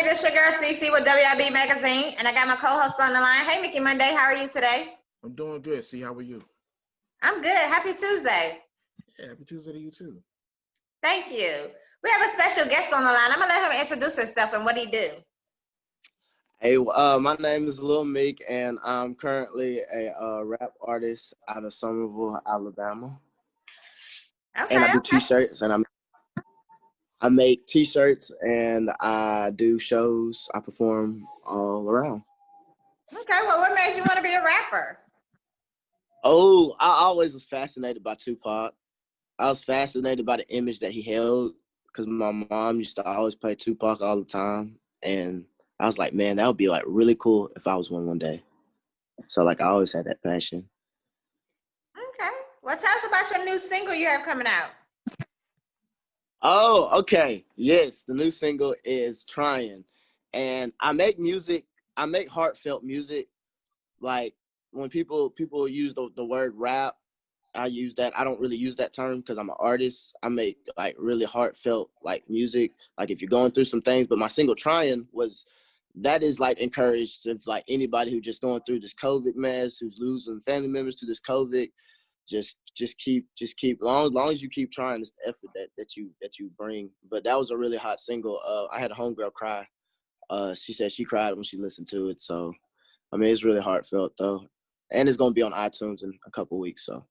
this your girl Cece with WIB Magazine, and I got my co-host on the line. Hey, Mickey Monday, how are you today? I'm doing good. See, how are you? I'm good. Happy Tuesday. Yeah, happy Tuesday to you too. Thank you. We have a special guest on the line. I'm gonna let him introduce himself and what he do. Hey, my name is Lil Meek, and I'm currently a rap artist out of Somerville, Alabama. And I Okay. do T-shirts, and I make T-shirts, and I do shows. I perform all around. Okay. Well, what made you want to be a rapper? Oh, I always was fascinated by Tupac. I was fascinated by the image that he held because my mom used to always play Tupac all the time, and I was like, man, that would be like really cool if I was one day. So like I always had that passion. Okay. Well, tell us about your new single you have coming out. Oh, okay. Yes, the new single is Trying. And I make music, I make heartfelt music. Like when people use the word rap, I use that. I don't really use that term because I'm an artist. I make like really heartfelt like music. Like if you're going through some things, but my single Trying was that is like encouraged of like anybody who just going through this COVID mess, who's losing family members to this COVID. Just keep long as you keep trying, it's the effort that you bring. But that was a really hot single. I had a homegirl cry. She said she cried when she listened to it. So I mean, it's really heartfelt though, and it's gonna be on iTunes in a couple weeks. So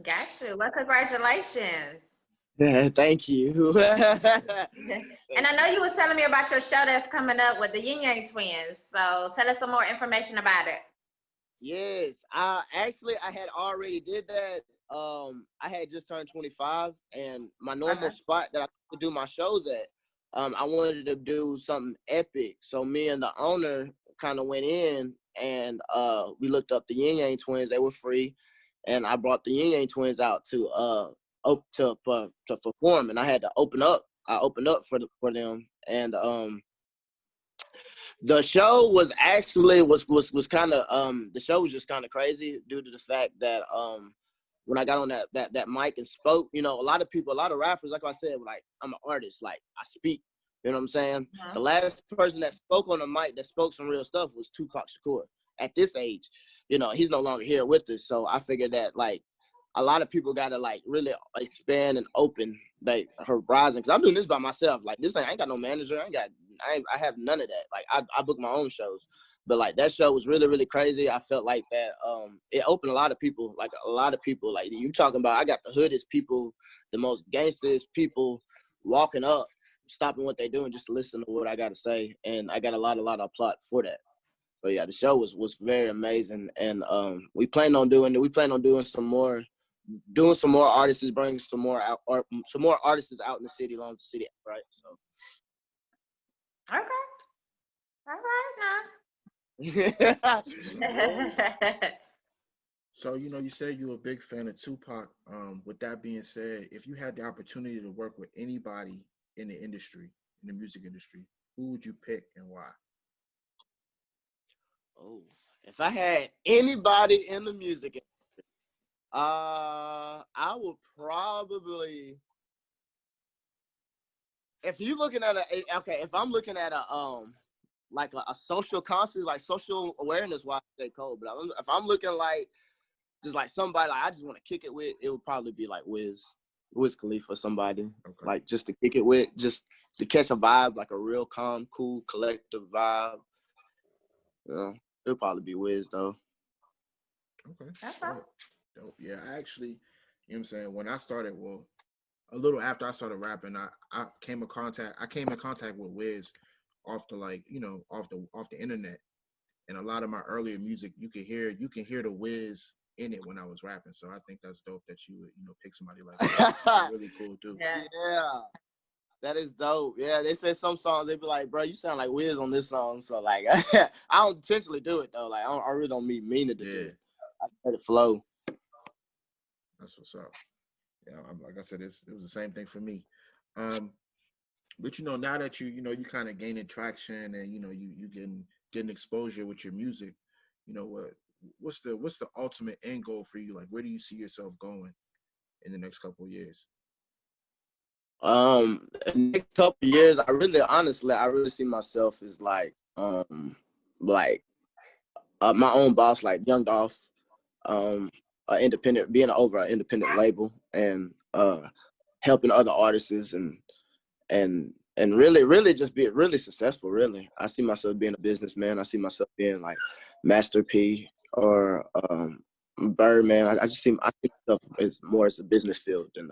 Got you. Well, congratulations. yeah, thank you. And I know you was telling me about your show that's coming up with the Yin Yang Twins. So tell us some more information about it. Yes, I had already did that. I had just turned 25, and my normal Okay. spot that I could do my shows at, I wanted to do something epic. So me and the owner kind of went in, and we looked up the Yin Yang Twins. They were free, and I brought the Yin Yang Twins out to perform, and I had to open up. I opened up for them, and the show was actually was kind of the show was just kind of crazy due to the fact that when I got on that mic and spoke, you know, a lot of rappers, like I said, like I'm an artist, like I speak, you know what I'm saying? Uh-huh. The last person that spoke on the mic that spoke some real stuff was Tupac Shakur. At this age, you know, he's no longer here with us, so I figured that like a lot of people got to like really expand and open like horizon. Cause I'm doing this by myself. Like this I ain't got no manager. I have none of that. Like I book my own shows, but like that show was really, really crazy. I felt like that, it opened a lot of people, like you talking about, I got the hoodest people, the most gangsters people walking up, stopping what they doing just to listen to what I got to say. And I got a lot of applaud for that. But yeah, the show was very amazing. And we plan on doing doing some more artists, bringing some more artists out in the city, along the city, right? So. Okay. All That's what's up. right So, you said you're a big fan of Tupac. With that being said, if you had the opportunity to work with anybody in the industry, in the music industry, who would you pick and why? Oh, if I had anybody in the music, I would probably, if you looking at if I'm looking at like a social conscious, like social awareness wise, they cold. But if I'm looking like just like somebody like I just want to kick it with, it would probably be like Wiz Khalifa, somebody Okay. like just to kick it with, just to catch a vibe, like a real calm, cool, collective vibe. Yeah, it would probably be Wiz though. Okay. That's all. Dope. Dope. Yeah, I actually, what I'm saying, when I started, well, a little after I started rapping, I came in contact with Wiz off the like, off the internet. And a lot of my earlier music, you can hear the Wiz in it when I was rapping. So I think that's dope that you would, pick somebody like that. Really cool dude. Yeah. Yeah, that is dope. Yeah, they say some songs they be like, bro, you sound like Wiz on this song. So like, I don't intentionally do it though. Like, I really don't mean to do Yeah, it. I let it flow. that's what's up. Yeah, like I said, it was the same thing for me. Um, but now that you kind of gaining traction and you getting exposure with your music, what's the ultimate end goal for you? Like, where do you see yourself going in the next couple of years? The next couple of years, I really see myself as like my own boss, like Young Dolph, independent, being over an independent label, and helping other artists and really just be really successful. Really, I see myself being a businessman. I see myself being like Master P or Birdman. I see myself as more as a business field than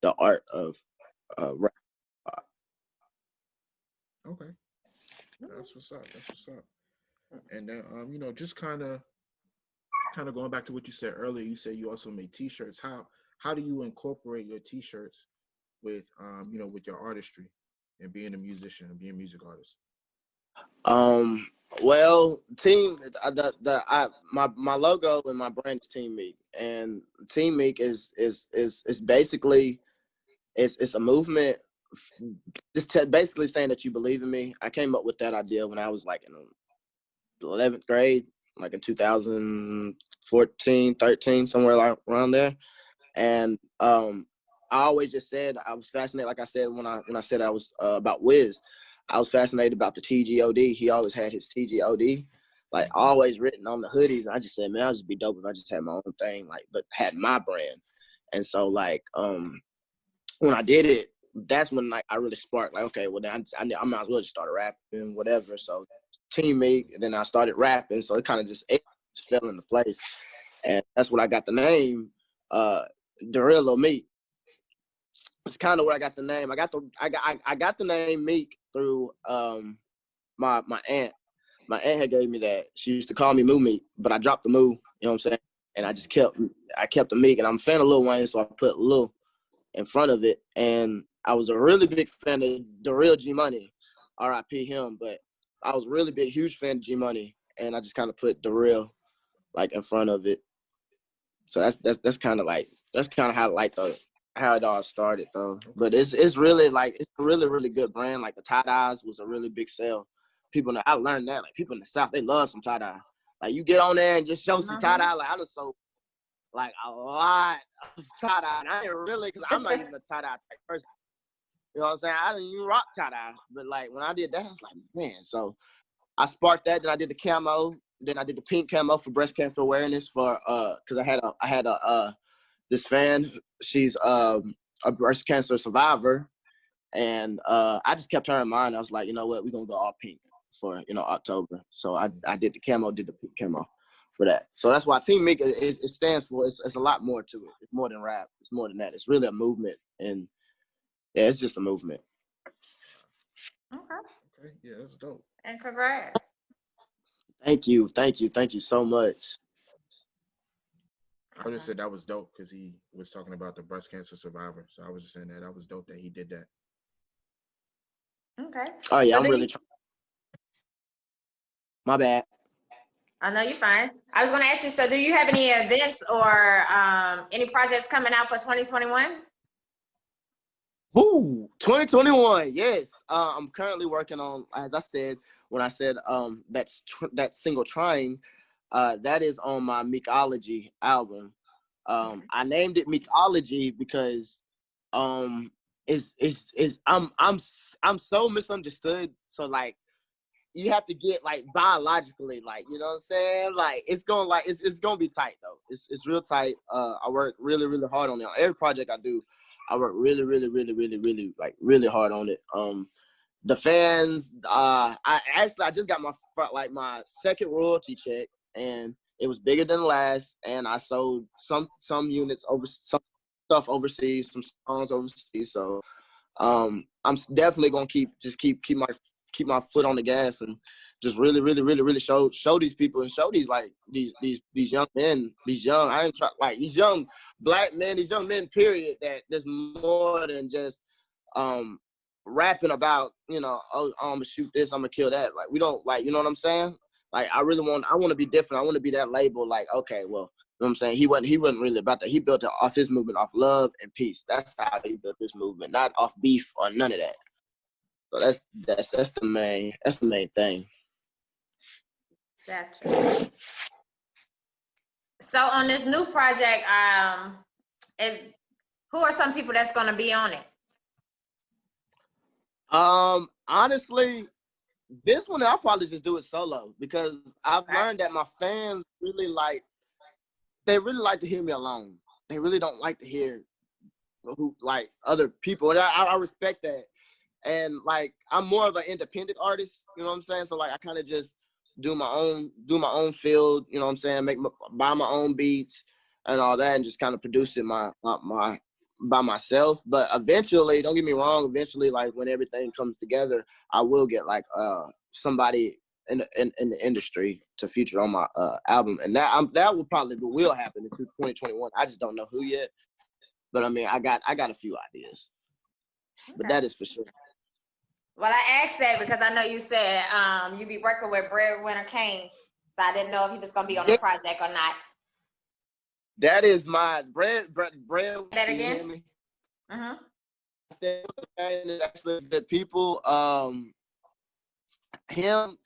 the art of rap. Okay, that's what's up. That's what's up. And then, just kind of going back to what you said earlier. You said you also make T-shirts. How do you incorporate your T-shirts with with your artistry and being a musician and being a music artist? Well, my logo and my brand is Team Meek, and Team Meek is basically it's a movement, just basically saying that you believe in me. I came up with that idea when I was like in 11th grade, like in 2014, 13, somewhere like around there. And I always just said I was fascinated. Like I said when I said I was about Wiz, I was fascinated about the TGOD. He always had his TGOD, like always written on the hoodies. And I just said, man, I'll just be dope if I just had my own thing, like, but had my brand. And so like when I did it, that's when like I really sparked. Like, okay, well then I might as well just start rapping, whatever. So Team Meek, and then I started rapping. So it kind of just fell into place, and that's what I got the name. The real Lil Meek. It's kind of where I got the name. I got the name Meek through my aunt. My aunt had gave me that. She used to call me Moo Meek, but I dropped the Moo. You know what I'm saying? And I kept the Meek, and I'm a fan of Lil Wayne, so I put Lil in front of it. And I was a really big fan of the real G Money, R.I.P. him. But I was really big, huge fan of G Money, and I just kind of put the real like in front of it. So that's kind of how like how it all started though. But it's really like it's a really really good brand. Like the tie dyes was a really big sell. I learned that like people in the South, they love some tie dye. Like you get on there and just show some tie dye. Like I just sold like a lot of tie dye. And I didn't really, because I'm not even a tie dye type person. You know what I'm saying? I didn't even rock tie dye. But like when I did that, I was like, man. So I sparked that. Then I did the camo. Then I did the pink camo for breast cancer awareness for because I had this fan. She's a breast cancer survivor, and I just kept her in mind. I was like, you know what, we're gonna go all pink for October. So I did the camo, did the pink camo for that. So that's why Team Meek it stands for. It's a lot more to it. It's more than rap. It's more than that. It's really a movement, and yeah, it's just a movement. Okay. Okay, yeah, that's dope. And congrats. Thank you so much. I just said that was dope because he was talking about the breast cancer survivor. So I was just saying that was dope that he did that. Okay. Oh yeah, So I'm really trying. My bad. I know you're fine. I was going to ask you, so do you have any events or any projects coming out for 2021? Ooh, 2021. Yes. I'm currently working on, as I said, when I said that single Trying, that is on my Meekology album. I named it Meekology because I'm so misunderstood. So like you have to get like biologically, like, you know what I'm saying? Like it's gonna be tight though. It's real tight. I work really, really hard on it. On every project I do, I work really, really, really, really, really, like really hard on it. The fans, I just got my second royalty check, and it was bigger than the last, and I sold some units some stuff overseas, some songs overseas. So I'm definitely gonna keep my foot on the gas and just really, really, really, really show these people and show these like these young men, these young these young black men, these young men, period, that there's more than just rapping about, oh, I'm gonna shoot this, I'm gonna kill that. Like we don't, like, you know what I'm saying? Like I want to be different. I want to be that label, like, okay, well, you know what I'm saying? He wasn't really about that. He built it off his movement, off love and peace. That's how he built this movement, not off beef or none of that. So that's the main thing. Gotcha. So on this new project, who are some people that's going to be on it? Honestly, this one I'll probably just do it solo because I've learned that my fans really like to hear me alone. They really don't like to hear other people. And I respect that. And like I'm more of an independent artist, you know what I'm saying? So like I kind of just do my own field, you know what I'm saying? Buy my own beats and all that, and just kind of produce it my by myself. But eventually, don't get me wrong, eventually like when everything comes together, I will get like somebody in the industry to feature on my album, and that will probably will happen in 2021. I just don't know who yet, but I mean I got a few ideas, but that is for sure. Well, I asked that because I know you said you be working with Breadwinner Kane, so I didn't know if he was gonna be on the project or not. That is my bread. That You again? hear me? Mm-hmm. I said it's actually good people. Him,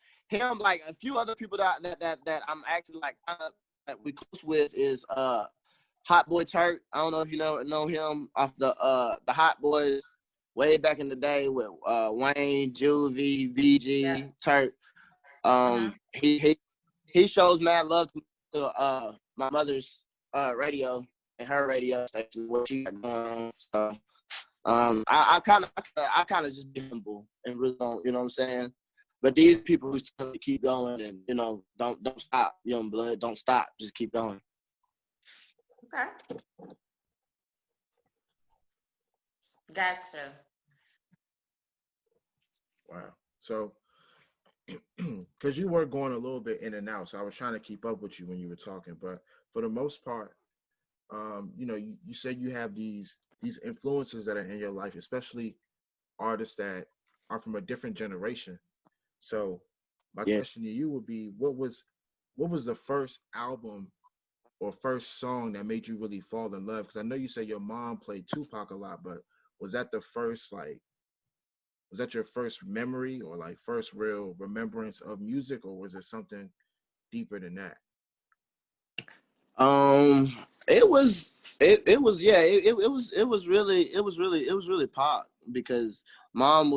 like a few other people that I'm actually like kind of that we close with is Hot Boy Turk. I don't know if you know him off the Hot Boys way back in the day with Wayne, Juvie, VG, Turk. He shows mad love to my mother's radio and her radio station, what she got going on. So I kind of just be humble and really don't, you know what I'm saying? But these people who still keep going and don't stop, young blood, don't stop, just keep going. Okay. Gotcha. Wow. So, because you were going a little bit in and out, so I was trying to keep up with you when you were talking. But for the most part, you said you have these influences that are in your life, especially artists that are from a different generation. So, my question to you would be, what was the first album or first song that made you really fall in love? Because I know you said your mom played Tupac a lot, but was that the first was that your first memory or like first real remembrance of music, or was it something deeper than that? It was really pop because mom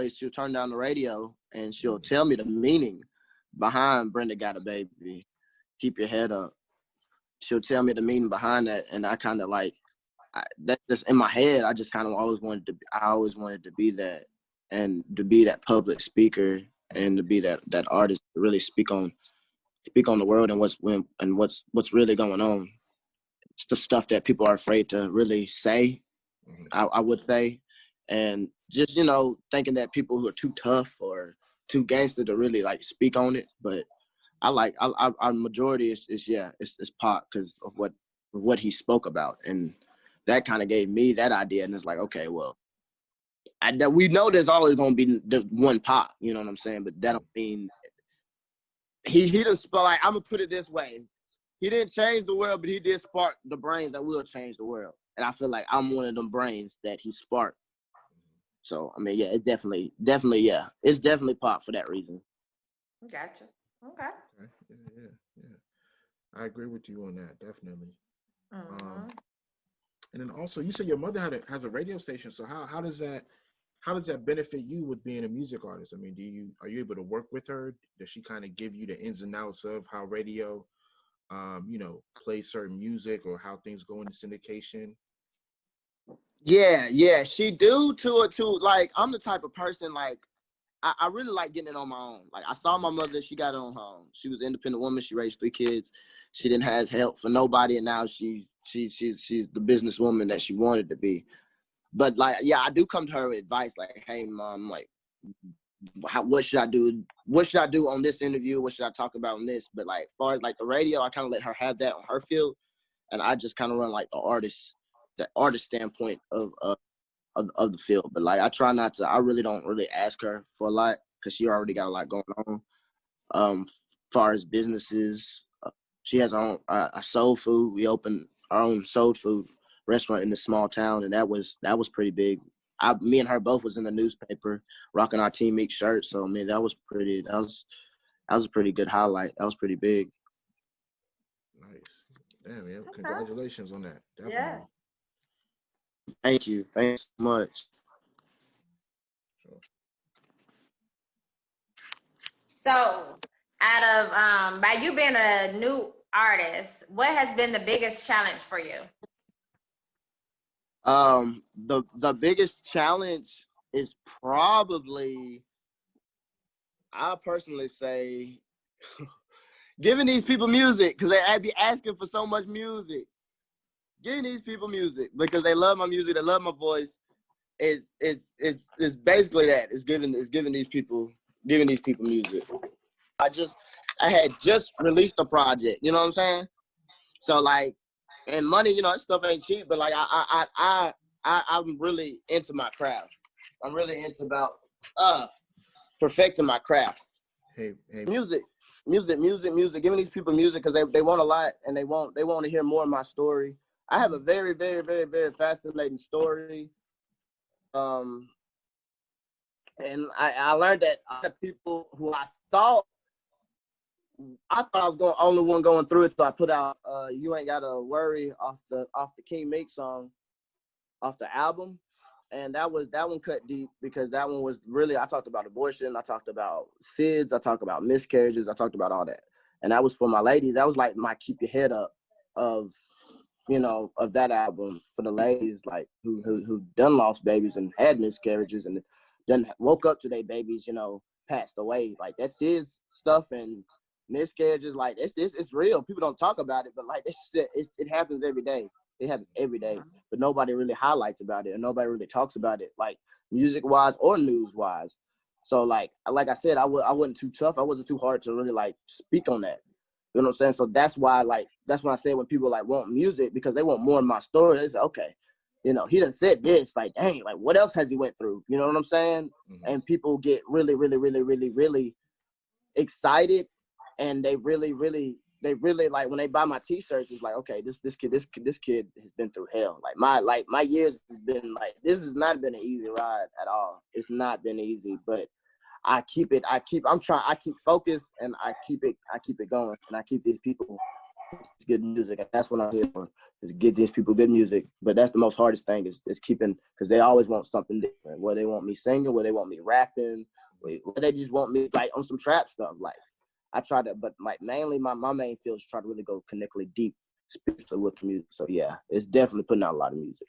she'll turn down the radio and she'll tell me the meaning behind Brenda Got a Baby, Keep Your Head Up. She'll tell me the meaning behind that, and I kind of like that just in my head. I just kind of always wanted to be that, and to be that public speaker, and to be that artist to really speak on the world and what's really going on. It's the stuff that people are afraid to really say. I would say, and just thinking that people who are too tough or too gangster to really like speak on it, but our majority is it's Pac because of what he spoke about, and that kind of gave me that idea. And it's like, okay, well, that we know there's always gonna be the one Pac, you know what I'm saying? But that don't mean he didn't spell. Like, I'm gonna put it this way: he didn't change the world, but he did spark the brains that will change the world. And I feel like I'm one of them brains that he sparked. So I mean, yeah, it definitely, yeah, it's definitely Pac for that reason. Gotcha. Okay. Yeah. I agree with you on that, definitely. And then also, you said your mother has a radio station. So how does that benefit you with being a music artist? I mean, are you able to work with her? Does she kind of give you the ins and outs of how radio, plays certain music or how things go into syndication? Yeah, she do to like I'm the type of person like I really like getting it on my own. Like I saw my mother, she got it on her own. She was an independent woman. She raised 3 kids. She didn't have help for nobody, and now she's the businesswoman that she wanted to be. But like, yeah, I do come to her with advice like, hey, mom, like, what should I do? What should I do on this interview? What should I talk about on this? But like, as far as like the radio, I kind of let her have that on her field, and I just kind of run like the artist standpoint of the field. But like, I try not to. I really don't really ask her for a lot because she already got a lot going on. Far as businesses, she has her own soul food. We opened our own soul food restaurant in this small town, and that was pretty big. Me and her both was in the newspaper, rocking our Team Meek shirt. So I mean, that was a pretty good highlight. That was pretty big. Nice. Damn, yeah. Congratulations on that. Definitely. Yeah. Thank you. Thanks so much. Sure. So, out of by you being a new artist, what has been the biggest challenge for you? The biggest challenge is probably, I personally say, giving these people music, because they be asking for so much music. Giving these people music because they love my music, they love my voice. Is basically that. It's giving these people music. I had just released a project, you know what I'm saying? So like, and money, you know, that stuff ain't cheap, but like I'm really into my craft. I'm really into about perfecting my craft. Hey. Music. Giving these people music because they want a lot and they want to hear more of my story. I have a very, very, very, very fascinating story. And I learned that other people who I thought I was the only one going through it, so I put out "You Ain't Gotta Worry" off the King Meek song, off the album, and that one cut deep because that one was really, I talked about abortion, I talked about SIDS, I talked about miscarriages, I talked about all that, and that was for my ladies. That was like my keep your head up of, you know, of that album for the ladies like who done lost babies and had miscarriages and done woke up to their babies, you know, passed away. Like that's his stuff, and miscarriages, like it's real. People don't talk about it, but like it happens every day. It happens every day, but nobody really highlights about it, and nobody really talks about it, like music wise or news wise. So like I said, I wasn't too tough. I wasn't too hard to really like speak on that. You know what I'm saying? So that's why, like, that's when I say when people like want music because they want more of my story. They say, okay, you know, he done said this. Like, dang, like what else has he went through? You know what I'm saying? Mm-hmm. And people get really, really, really, really, really excited, and they really like when they buy my T-shirts. It's like, okay, this kid has been through hell. Like my years has been like, this has not been an easy ride at all. It's not been easy, but I keep focused, and I keep it going, and I keep these people good music. And that's what I'm here for, is get these people good music. But that's the most hardest thing is keeping, because they always want something different, where they want me singing, where they want me rapping, where they just want me like on some trap stuff. Like I try to, but like mainly my main field is try to really go connectedly deep spiritually with the music. So yeah, it's definitely putting out a lot of music.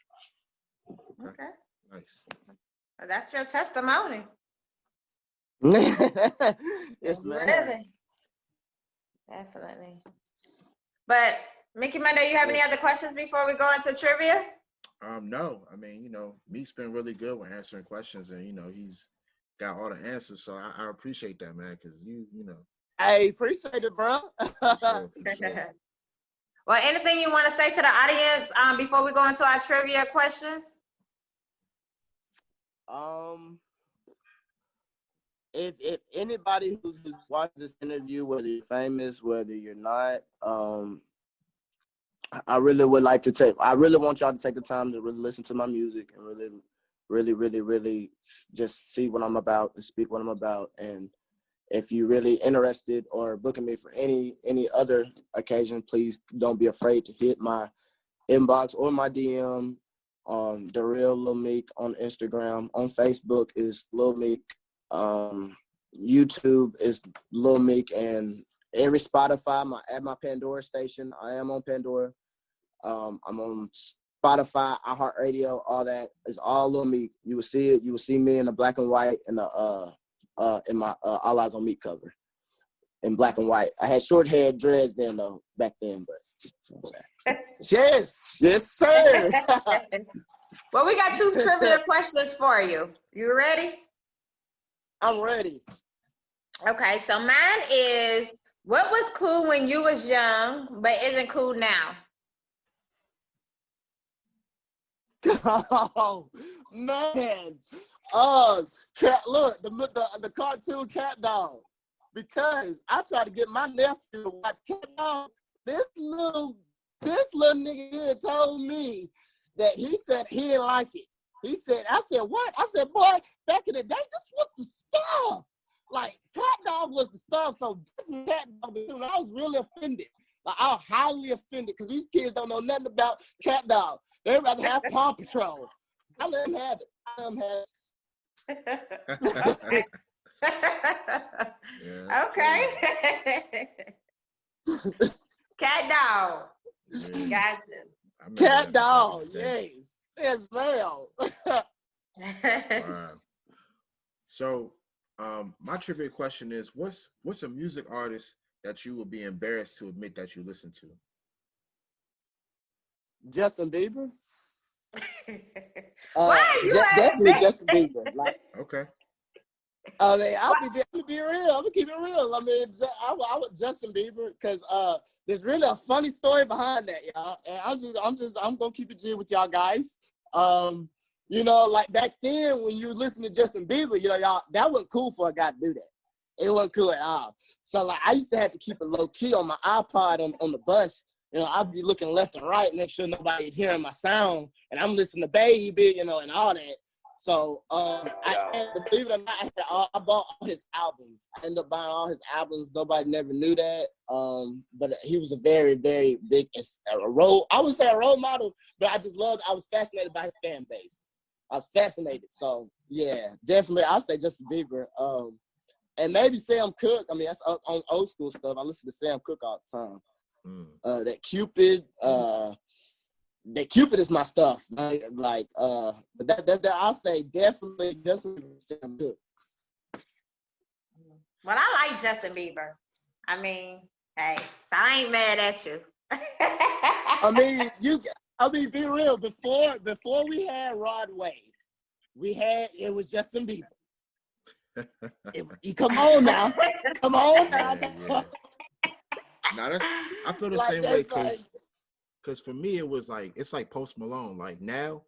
Okay. Nice. Well, that's your testimony. Yes, man. Really? Definitely. But Mickey Monday, you have any other questions before we go into trivia? No. I mean, you know, Meek's been really good with answering questions, and you know, he's got all the answers. So I appreciate that, man, because you know. I appreciate it, bro. For sure. Well, anything you want to say to the audience before we go into our trivia questions? If anybody who's watched this interview, whether you're famous, whether you're not, I really want y'all to take the time to really listen to my music and really just see what I'm about and speak what I'm about. And if you're really interested or booking me for any other occasion, please don't be afraid to hit my inbox or my DM on The Real Lil Meek on Instagram. On Facebook is Lil Meek. YouTube is Lil Meek, and every Spotify, at my Pandora station. I am on Pandora. I'm on Spotify, iHeartRadio, all that. It's all Lil Meek. You will see it. You will see me in the black and white and in my All Eyes on Meek cover in black and white. I had short hair, dreads then though back then, but you know what I'm saying. Yes, sir. Well, we got 2 trivia questions for you. You ready? I'm ready. Okay, so mine is, what was cool when you was young, but isn't cool now? Oh man. Look, the cartoon Cat Dog. Because I tried to get my nephew to watch Cat Dog. This little nigga here told me that he said he didn't like it. I said, what? I said, boy, back in the day, this was the stuff. Like, Cat Dog was the stuff. So Cat Dog, I was really offended. Like, I was highly offended because these kids don't know nothing about Cat Dog. They'd rather have Paw Patrol. I let them have it. Yeah, Okay. Cat dog. yeah. Gotcha. I remember Cat that dog, back in the day. yes, ma'am. Wow. So, my trivia question is, what's a music artist that you would be embarrassed to admit that you listen to? Justin Bieber. Why are you Definitely at Justin Bieber. Like, Okay. I mean, I'm gonna be real. I'm gonna keep it real. I mean, I would Justin Bieber because there's really a funny story behind that, y'all. And I'm gonna keep it G with y'all guys. You know, like back then when you listen to Justin Bieber, you know, y'all, that wasn't cool for a guy to do that. It wasn't cool at all. So like, I used to have to keep it low key on my iPod on the bus. You know, I'd be looking left and right, make sure nobody's hearing my sound, and I'm listening to Baby, you know, and all that. So believe it or not, I bought all his albums. I ended up buying all his albums. Nobody never knew that. But he was a very, very big I would say a role model, but I was fascinated by his fan base. I was fascinated. So yeah, definitely I'll say Justin Bieber. And maybe Sam Cooke. I mean, that's on old school stuff. I listen to Sam Cooke all the time. That Cupid is my stuff. But that's I'll say definitely Sam Cooke. Well, I like Justin Bieber. I mean, hey, so I ain't mad at you. I mean, be real. Before we had Rod Wave, it was Justin Bieber. Come on now. Yeah. Now I feel the same way because for me it's like Post Malone. Like now,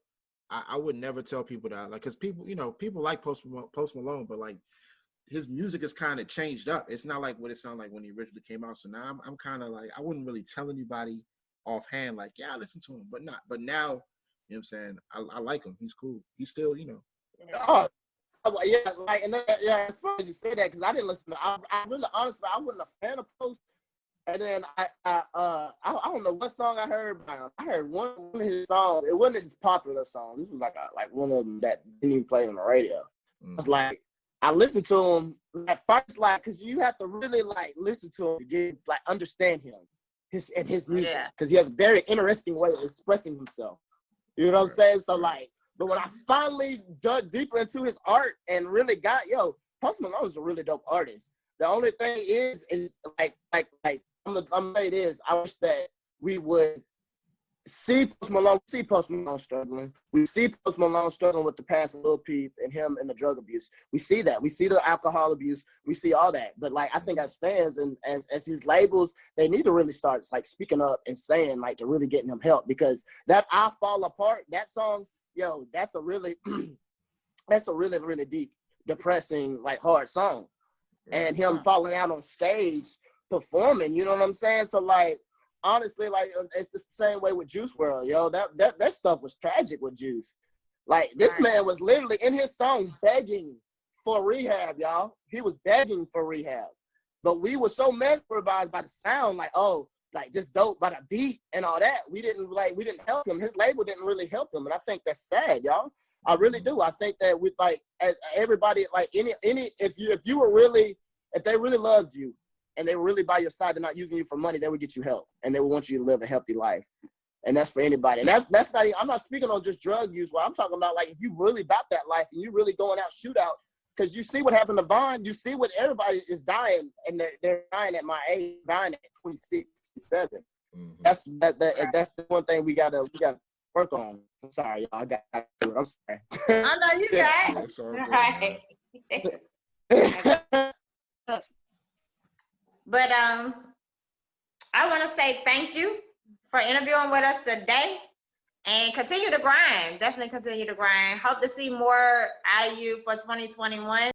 I would never tell people that, like, because people like Post Malone, but like his music is kind of changed up. It's not like what it sounded like when he originally came out. So now I'm kind of like, I wouldn't really tell anybody offhand like, yeah, I listen to him, but now, you know what I'm saying, I like him. He's cool. He's still, Oh, yeah, like, and it's funny you say that because I didn't listen to. I really, honestly, I wasn't a fan of Post. And then I don't know what song I heard by him. I heard one of his songs. It wasn't his popular song. This was like one of them that didn't even play on the radio. I was like, I listened to him at first, like, because you have to really like listen to him to get like understand him, his music, because he has a very interesting way of expressing himself. You know what I'm saying? So like, but when I finally dug deeper into his art and really got, Post Malone is a really dope artist. The only thing is like I'm gonna say this. I wish that we would see Post Malone struggling. We see Post Malone struggling with the past of Lil Peep and him and the drug abuse. We see that. We see the alcohol abuse. We see all that. But like, I think as fans and as his labels, they need to really start like speaking up and saying like to really getting him help, because that I Fall Apart, that song, that's a really really deep, depressing, like hard song. And him falling out on stage performing, you know what I'm saying? So like, honestly, like, it's the same way with Juice WRLD, that stuff was tragic with Juice. Like, this man was literally in his song begging for rehab, y'all. He was begging for rehab, but we were so mesmerized by the sound, like, oh, like just dope by the beat and all that. We didn't help him. His label didn't really help him, and I think that's sad, y'all. I really do. I think that with like, as everybody, like if they really loved you and they were really by your side, they're not using you for money, they would get you help and they would want you to live a healthy life. And that's for anybody. And that's not, I'm not speaking on just drug use. What I'm talking about, like, if you really about that life and you really going out shootouts, because you see what happened to Vaughn, you see what everybody is dying, and they're dying at my age, dying at 26, 27. That's the one thing we gotta work on. I'm sorry, y'all. I got to do it. I'm sorry. I know you got. That's all good, But I want to say thank you for interviewing with us today, and continue to grind. Definitely continue to grind. Hope to see more out of you for 2021.